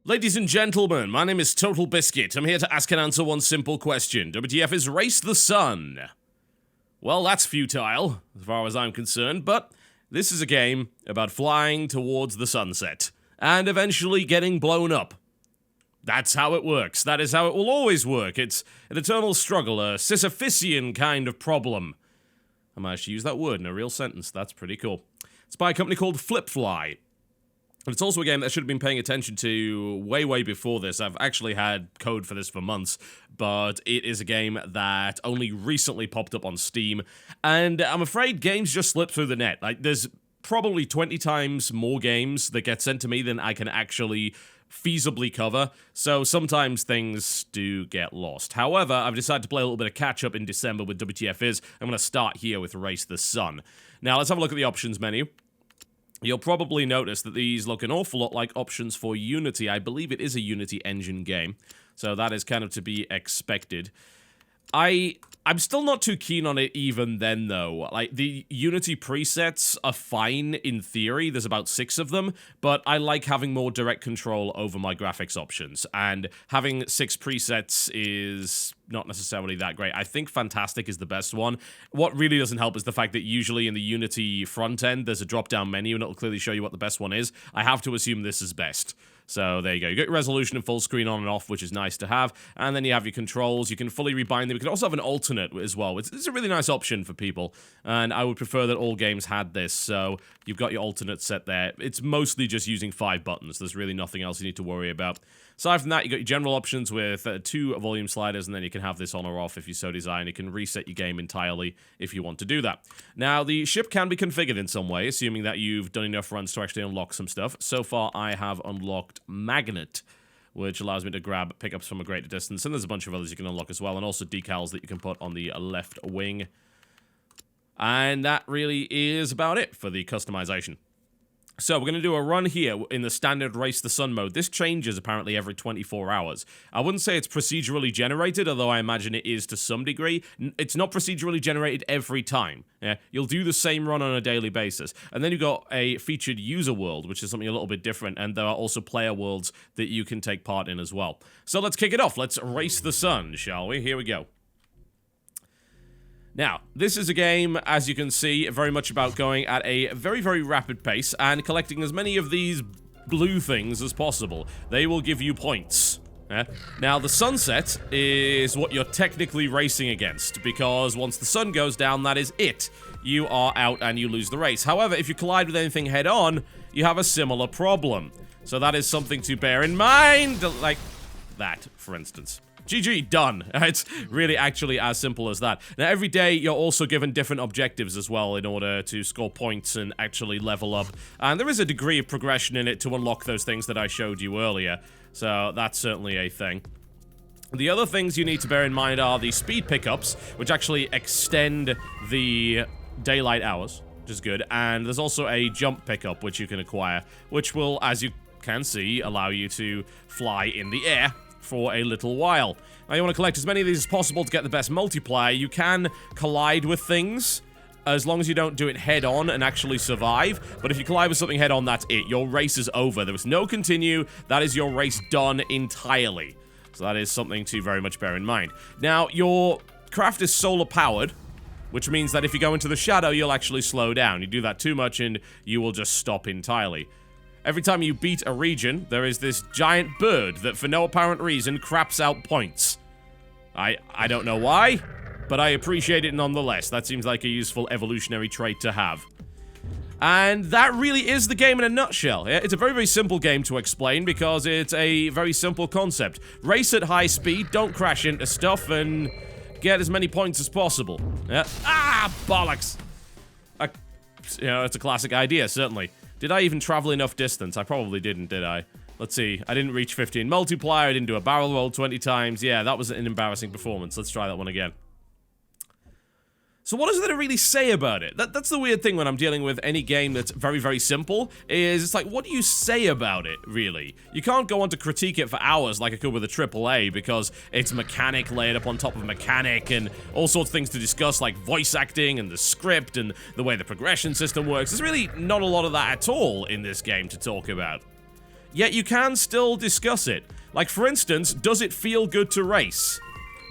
Ladies and gentlemen, my name is TotalBiscuit. I'm here to ask and answer one simple question. WTF is Race the Sun? Well, that's futile, as far as I'm concerned, but this is a game about flying towards the sunset, and eventually getting blown up. That's how it works. That is how it will always work. It's an eternal struggle, a Sisyphusian kind of problem. I managed to use that word in a real sentence. That's pretty cool. It's by a company called Flippfly. And it's also a game that I should have been paying attention to way before this. I've actually had code for this for months, but it is a game that only recently popped up on Steam, and I'm afraid games just slip through the net. Like, there's probably 20 times more games that get sent to me than I can actually feasibly cover, so sometimes things do get lost. However, I've decided to play a little bit of catch-up in December with WTF Is. I'm going to start here with Race the Sun. Now, let's have a look at the options menu. You'll probably notice that these look an awful lot like options for Unity. I believe it is a Unity engine game, so that is kind of to be expected. I'm still not too keen on it even then, though. Like, the Unity presets are fine in theory. There's about 6 of them, but I like having more direct control over my graphics options, and having 6 presets is not necessarily that great. I think Fantastic is the best one. What really doesn't help is the fact that usually in the Unity front end, there's a drop-down menu, and it'll clearly show you what the best one is. I have to assume this is best. So there you go. You get your resolution and full screen on and off, which is nice to have. And then you have your controls. You can fully rebind them. You can also have an alternate as well. It's a really nice option for people. And I would prefer that all games had this. So you've got your alternate set there. It's mostly just using 5 buttons. There's really nothing else you need to worry about. Aside from that, you got your general options with 2 volume sliders, and then you can have this on or off if you so desire, and you can reset your game entirely if you want to do that. Now, the ship can be configured in some way, assuming that you've done enough runs to actually unlock some stuff. So far, I have unlocked Magnet, which allows me to grab pickups from a greater distance, and there's a bunch of others you can unlock as well, and also decals that you can put on the left wing. And that really is about it for the customization. So we're going to do a run here in the standard Race the Sun mode. This changes apparently every 24 hours. I wouldn't say it's procedurally generated, although I imagine it is to some degree. It's not procedurally generated every time. Yeah, you'll do the same run on a daily basis. And then you've got a featured user world, which is something a little bit different, and there are also player worlds that you can take part in as well. So let's kick it off. Let's race the sun, shall we? Here we go. Now, this is a game, as you can see, very much about going at a very rapid pace and collecting as many of these blue things as possible. They will give you points. Yeah? Now, the sunset is what you're technically racing against, because once the sun goes down, that is it. You are out and you lose the race. However, if you collide with anything head-on, you have a similar problem. So that is something to bear in mind, like that, for instance. GG, done. It's really actually as simple as that. Now, every day, you're also given different objectives as well in order to score points and actually level up. And there is a degree of progression in it to unlock those things that I showed you earlier. So that's certainly a thing. The other things you need to bear in mind are the speed pickups, which actually extend the daylight hours, which is good. And there's also a jump pickup, which you can acquire, which will, as you can see, allow you to fly in the air for a little while. Now, you want to collect as many of these as possible to get the best multiplier. You can collide with things as long as you don't do it head-on and actually survive. But if you collide with something head-on, that's it. Your race is over. There is no continue. That is your race done entirely. So that is something to very much bear in mind. Now, your craft is solar-powered, which means that if you go into the shadow, you'll actually slow down. You do that too much and you will just stop entirely. Every time you beat a region, there is this giant bird that, for no apparent reason, craps out points. I don't know why, but I appreciate it nonetheless. That seems like a useful evolutionary trait to have. And that really is the game in a nutshell. It's a very simple game to explain because it's a very simple concept. Race at high speed, don't crash into stuff, and get as many points as possible. Yeah. Ah, bollocks! You know, it's a classic idea, certainly. Did I even travel enough distance? I probably didn't, did I? Let's see. I didn't reach 15 multiplier. I didn't do a barrel roll 20 times. Yeah, that was an embarrassing performance. Let's try that one again. So what is there to really say about it? That's the weird thing when I'm dealing with any game that's very simple, is it's like, what do you say about it, really? You can't go on to critique it for hours like I could with a AAA, because it's mechanic laid up on top of mechanic, and all sorts of things to discuss, like voice acting, and the script, and the way the progression system works. There's really not a lot of that at all in this game to talk about. yet you can still discuss it. Like, for instance, does it feel good to race?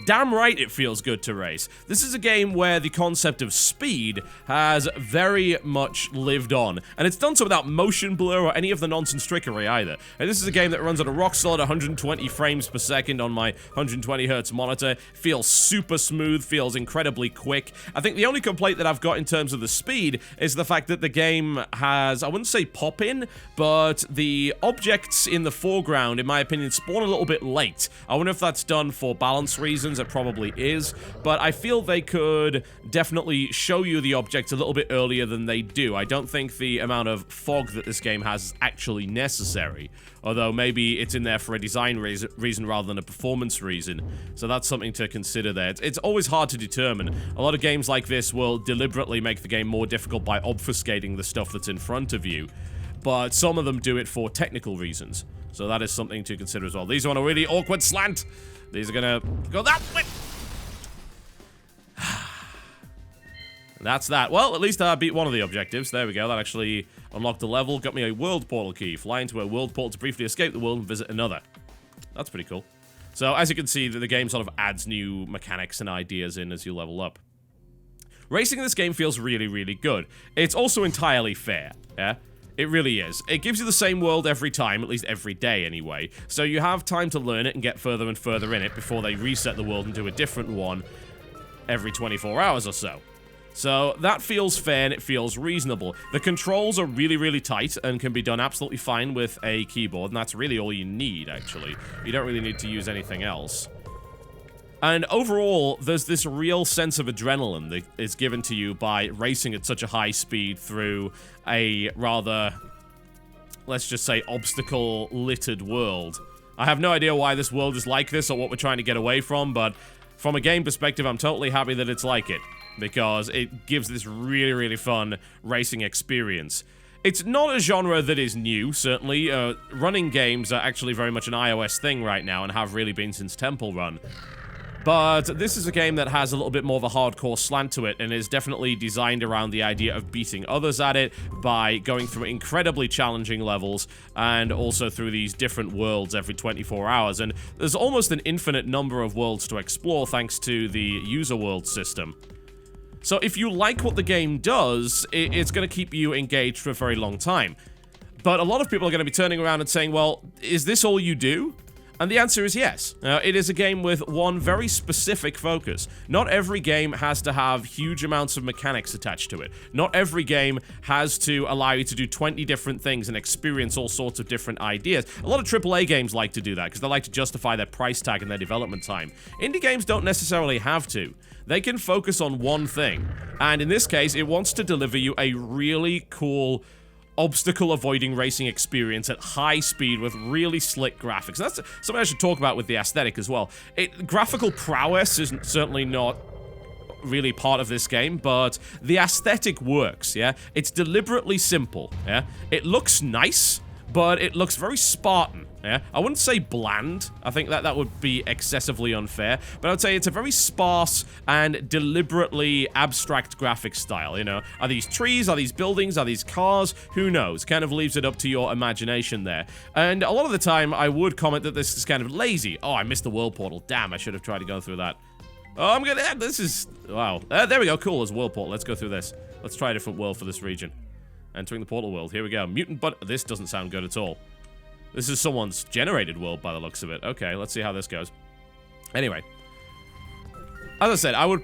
Damn right it feels good to race. This is a game where the concept of speed has very much lived on, and it's done so without motion blur or any of the nonsense trickery either. And this is a game that runs at a rock solid 120 frames per second on my 120 hertz monitor, feels super smooth, feels incredibly quick. I think the only complaint that I've got in terms of the speed is the fact that the game has, I wouldn't say pop-in, but the objects in the foreground, in my opinion, spawn a little bit late. I wonder if that's done for balance reasons. It probably is, but I feel they could definitely show you the objects a little bit earlier than they do. I don't think the amount of fog that this game has is actually necessary, although maybe it's in there for a design reason rather than a performance reason, so that's something to consider there. It's always hard to determine. A lot of games like this will deliberately make the game more difficult by obfuscating the stuff that's in front of you, but some of them do it for technical reasons, so that is something to consider as well. These are on a really awkward slant. These are gonna go that way. That's that. Well, at least I beat one of the objectives. There we go. That actually unlocked a level. Got me a world portal key. Fly into a world portal to briefly escape the world and visit another. That's pretty cool. So, as you can see, the game sort of adds new mechanics and ideas in as you level up. Racing in this game feels really, really good. It's also entirely fair, yeah? It really is. It gives you the same world every time, at least every day anyway, so you have time to learn it and get further and further in it before they reset the world and do a different one every 24 hours or so. So that feels fair and it feels reasonable. The controls are really, really tight and can be done absolutely fine with a keyboard, and that's really all you need, actually. You don't really need to use anything else. And overall, there's this real sense of adrenaline that is given to you by racing at such a high speed through a rather, let's just say, obstacle-littered world. I have no idea why this world is like this or what we're trying to get away from, but from a game perspective, I'm totally happy that it's like it, because it gives this really, really fun racing experience. It's not a genre that is new, certainly. Running games are actually very much an iOS thing right now and have really been since Temple Run. But this is a game that has a little bit more of a hardcore slant to it and is definitely designed around the idea of beating others at it by going through incredibly challenging levels and also through these different worlds every 24 hours. And there's almost an infinite number of worlds to explore thanks to the user world system. So if you like what the game does, it's going to keep you engaged for a very long time. But a lot of people are going to be turning around and saying, well, is this all you do? And the answer is yes. It is a game with one very specific focus. Not every game has to have huge amounts of mechanics attached to it. Not every game has to allow you to do 20 different things and experience all sorts of different ideas. A lot of AAA games like to do that because they like to justify their price tag and their development time. Indie games don't necessarily have to. They can focus on one thing. And in this case, it wants to deliver you a really cool obstacle-avoiding racing experience at high speed with really slick graphics. That's something I should talk about with the aesthetic as well. Graphical prowess is certainly not really part of this game, but the aesthetic works, yeah? It's deliberately simple, yeah? It looks nice, but it looks very Spartan, yeah? I wouldn't say bland. I think that would be excessively unfair, but I would say it's a very sparse and deliberately abstract graphic style, you know? Are these trees? Are these buildings? Are these cars? Who knows? Kind of leaves it up to your imagination there. And a lot of the time, I would comment that this is kind of lazy. Oh, I missed the world portal. Damn, I should have tried to go through that. Oh, I'm gonna... This is... Wow. There we go. Cool. There's a world portal. Let's go through this. Let's try a different world for this region. Entering the portal world. Here we go. Mutant but this doesn't sound good at all. This is someone's generated world by the looks of it. Okay, let's see how this goes. Anyway. As I said, I would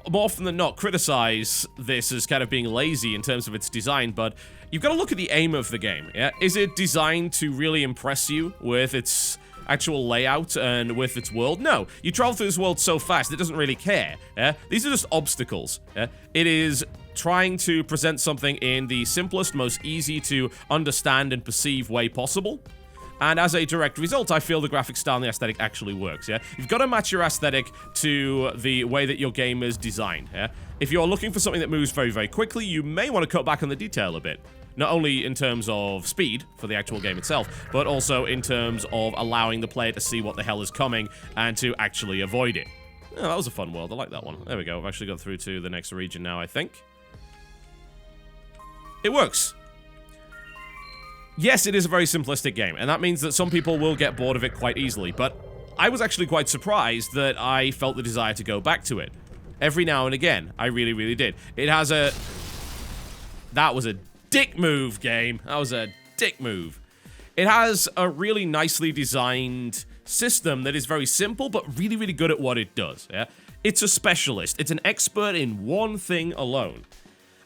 more often than not criticize this as kind of being lazy in terms of its design, but you've got to look at the aim of the game, yeah? Is it designed to really impress you with its actual layout and with its world? No. You travel through this world so fast, it doesn't really care, yeah? These are just obstacles, yeah? It is trying to present something in the simplest, most easy to understand and perceive way possible. And as a direct result, I feel the graphic style and the aesthetic actually works, yeah? You've got to match your aesthetic to the way that your game is designed, yeah? If you're looking for something that moves very, very quickly, you may want to cut back on the detail a bit. Not only in terms of speed for the actual game itself, but also in terms of allowing the player to see what the hell is coming and to actually avoid it. Oh, that was a fun world. I like that one. There we go. I've actually got through to the next region now, I think. It works. yes, it is a very simplistic game, and that means that some people will get bored of it quite easily, but I was actually quite surprised that I felt the desire to go back to it. Every now and again, I really, really did. It has a... That was a dick move, game. That was a dick move. It has a really nicely designed system that is very simple, but really, really good at what it does, yeah? It's a specialist. It's an expert in one thing alone.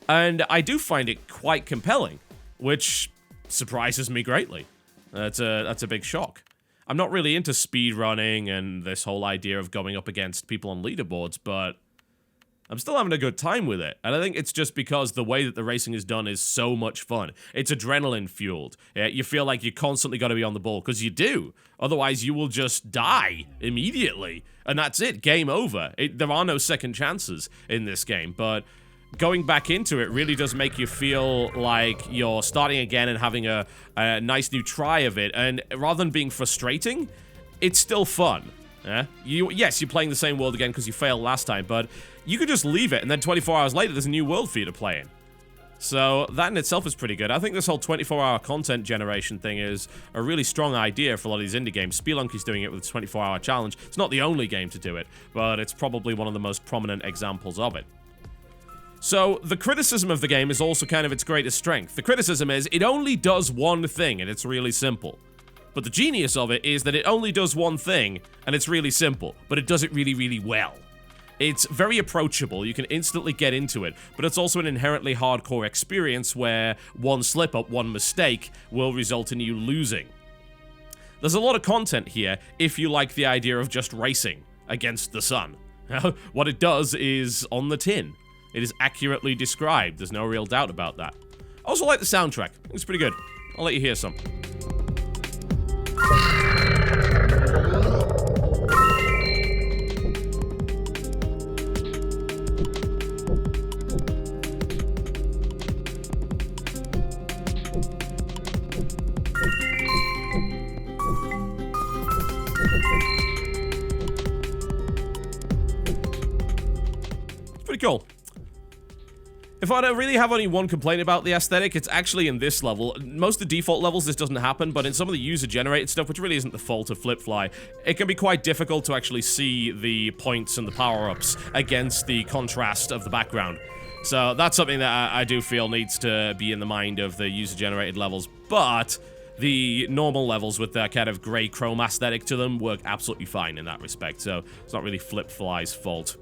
And I do find it quite compelling, which surprises me greatly. That's a big shock. I'm not really into speedrunning and this whole idea of going up against people on leaderboards, but I'm still having a good time with it. And I think it's just because the way that the racing is done is so much fun. It's adrenaline fueled. Yeah, you feel like you constantly got to be on the ball, because you do. Otherwise, you will just die immediately. And that's it. Game over. There are no second chances in this game, but going back into it really does make you feel like you're starting again and having a nice new try of it. And rather than being frustrating, it's still fun. Yeah? Yes, you're playing the same world again because you failed last time, but you could just leave it, and then 24 hours later, there's a new world for you to play in. So that in itself is pretty good. I think this whole 24-hour content generation thing is a really strong idea for a lot of these indie games. Spelunky's doing it with the 24-hour challenge. It's not the only game to do it, but it's probably one of the most prominent examples of it. So the criticism of the game is also kind of its greatest strength. The criticism is it only does one thing, and it's really simple. But the genius of it is that it only does one thing, and it's really simple, but it does it really, really well. It's very approachable, you can instantly get into it, but it's also an inherently hardcore experience where one slip-up, one mistake, will result in you losing. There's a lot of content here if you like the idea of just racing against the sun. What it does is on the tin. It is accurately described, there's no real doubt about that. I also like the soundtrack, it's pretty good. I'll let you hear some. Pretty cool. If I don't really have only one complaint about the aesthetic, it's actually in this level. Most of the default levels this doesn't happen, but in some of the user-generated stuff, which really isn't the fault of Flippfly, it can be quite difficult to actually see the points and the power-ups against the contrast of the background. So that's something that I do feel needs to be in the mind of the user-generated levels, but the normal levels with that kind of grey chrome aesthetic to them work absolutely fine in that respect, so it's not really Flippfly's fault.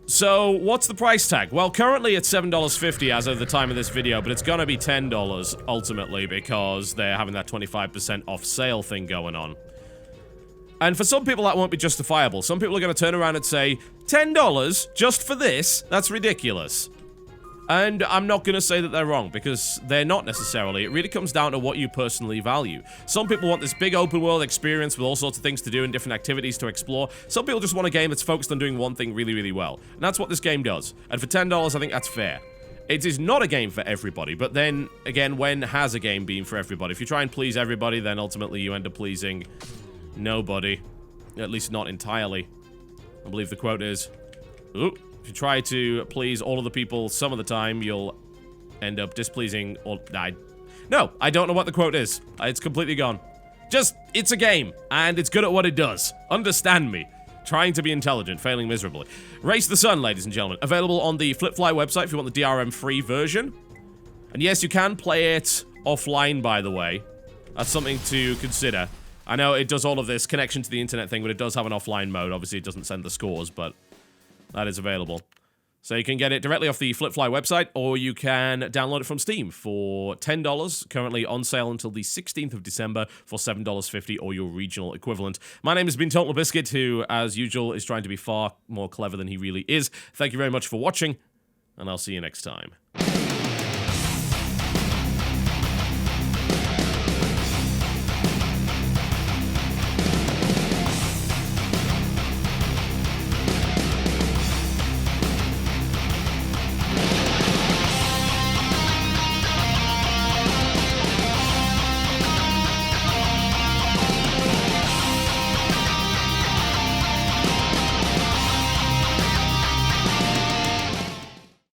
So, what's the price tag? Well, currently it's $7.50 as of the time of this video, but it's gonna be $10 ultimately because they're having that 25% off sale thing going on. And for some people that won't be justifiable. Some people are gonna turn around and say, $10 just for this? That's ridiculous. And I'm not gonna say that they're wrong, because they're not necessarily. It really comes down to what you personally value. Some people want this big open world experience with all sorts of things to do and different activities to explore. Some people just want a game that's focused on doing one thing really, really well. And that's what this game does. And for $10, I think that's fair. It is not a game for everybody, but then, again, when has a game been for everybody? If you try and please everybody, then ultimately you end up pleasing nobody. At least not entirely. I believe the quote is, ooh. If you try to please all of the people some of the time, you'll end up displeasing all... No, I don't know what the quote is. It's completely gone. Just, it's a game, and it's good at what it does. Understand me. Trying to be intelligent, failing miserably. Race the Sun, ladies and gentlemen. Available on the Flippfly website if you want the DRM-free version. And yes, you can play it offline, by the way. That's something to consider. I know it does all of this connection to the internet thing, but it does have an offline mode. Obviously, it doesn't send the scores, but... that is available. So you can get it directly off the Flippfly website, or you can download it from Steam for $10, currently on sale until the 16th of December for $7.50 or your regional equivalent. My name has been TotalBiscuit, who, as usual, is trying to be far more clever than he really is. Thank you very much for watching, and I'll see you next time.